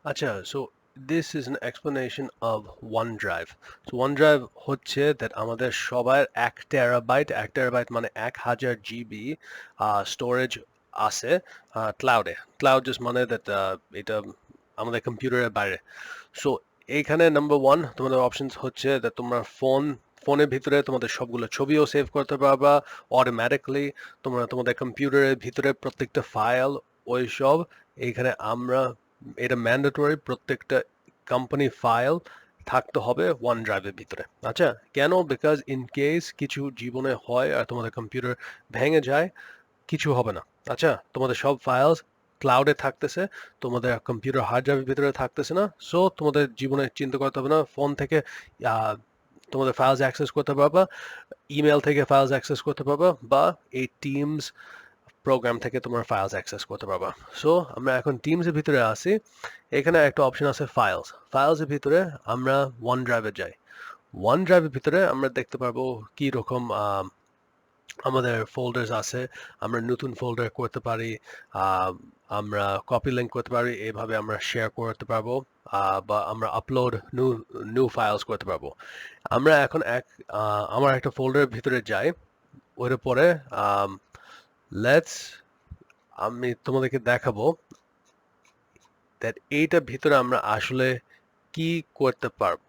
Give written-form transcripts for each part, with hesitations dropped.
আচ্ছা, so this is an explanation of OneDrive. So OneDrive হচ্ছে that আমাদের সবার 1 টেরাবাইট মানে 1000 জিবি স্টোরেজ আছে ক্লাউডে। ক্লাউড জাস্ট মানে that এটা আমাদের কম্পিউটারের বাইরে। সো এইখানে নাম্বার ওয়ান তোমাদের অপশনস হচ্ছে that তোমরা ফোনের ভিতরে তোমাদের সবগুলো ছবিও সেভ করতে পারবা অটোমেটিকলি। তোমরা তোমাদের কম্পিউটারের ভিতরে প্রত্যেকটা ফাইল ওই সব এইখানে আমরা এটা ম্যান্ডেটরি প্রত্যেকটা কোম্পানি ফাইল থাকতে হবে ওয়ান ড্রাইভের ভিতরে। আচ্ছা, কেন? বিকজ ইন কেস কিছু জীবনে হয় আর তোমাদের কম্পিউটার ভেঙে যায়, কিছু হবে না। আচ্ছা, তোমাদের সব ফাইলস ক্লাউডে থাকতেছে, তোমাদের কম্পিউটার হার্ড ড্রাইভের ভিতরে থাকতেছে না। সো তোমাদের জীবনে চিন্তা করতে হবে না, ফোন থেকে আহ, তোমাদের ফাইলস অ্যাক্সেস করতে পারবা, ইমেল থেকে ফাইলস অ্যাক্সেস করতে পারবা, বা এই টিমস প্রোগ্রাম থেকে তোমার ফাইলস অ্যাক্সেস করতে পারবা। সো আমরা এখন টিমসের ভিতরে আসি। এখানে একটা অপশন আছে ফাইলসের ভিতরে আমরা ওয়ান ড্রাইভে যাই। ওয়ান ড্রাইভের ভিতরে আমরা দেখতে পারবো কি রকম আমাদের ফোল্ডার্স আছে। আমরা নতুন ফোল্ডার করতে পারি, আহ, আমরা কপি লিঙ্ক করতে পারি, এইভাবে আমরা শেয়ার করতে পারবো, বা আমরা আপলোড নিউ নিউ ফাইলস করতে পারবো। আমরা এখন আমার একটা ফোল্ডারের ভিতরে যাই। ওর পরে লেটস আমি তোমাদেরকে দেখাবো দ্যাট এইটার ভিতরে আমরা আসলে কি করতে পারবো।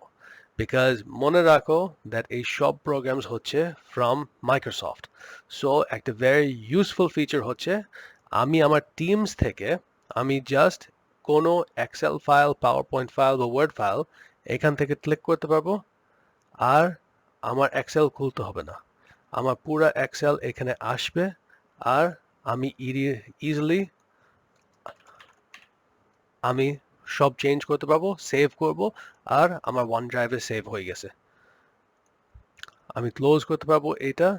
বিকজ মনে রাখো দ্যাট এই সব প্রোগ্রামস হচ্ছে ফ্রম মাইক্রোসফট। সো একটা ভেরি ইউজফুল ফিচার হচ্ছে আমি আমার টিমস থেকে আমি জাস্ট কোনো Excel file, PowerPoint file বা ওয়ার্ড ফাইল এখান থেকে ক্লিক করতে পারবো, আর আমার এক্সেল খুলতে হবে না। আমার পুরো এক্সেল এখানে আসবে, আর আমি ইজিলি আমি সব চেঞ্জ করতে পারবো, সেভ করব, আর আমার ওয়ান ড্রাইভে সেভ হয়ে গেছে। আমি ক্লোজ করতে পারবো এটা,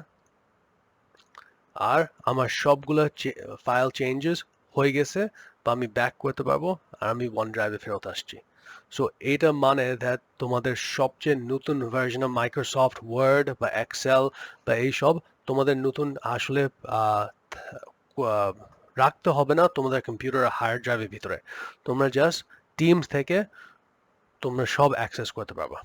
আর আমার সবগুলো ফাইল চেঞ্জেস হয়ে গেছে, বা আমি ব্যাক করতে পারবো, আর আমি ওয়ান ড্রাইভে ফেরত আসছি। সো এইটা মানে দ্যাট তোমাদের সবচেয়ে নতুন ভার্সন অফ মাইক্রোসফট ওয়ার্ড বা এক্সেল বা এইসব তোমাদের নতুন আসলে আহ, আহ, রাখতে হবে না তোমাদের কম্পিউটার হার্ড ড্রাইভের ভিতরে। তোমরা জাস্ট টিমস থেকে তোমরা সব অ্যাক্সেস করতে পারবা।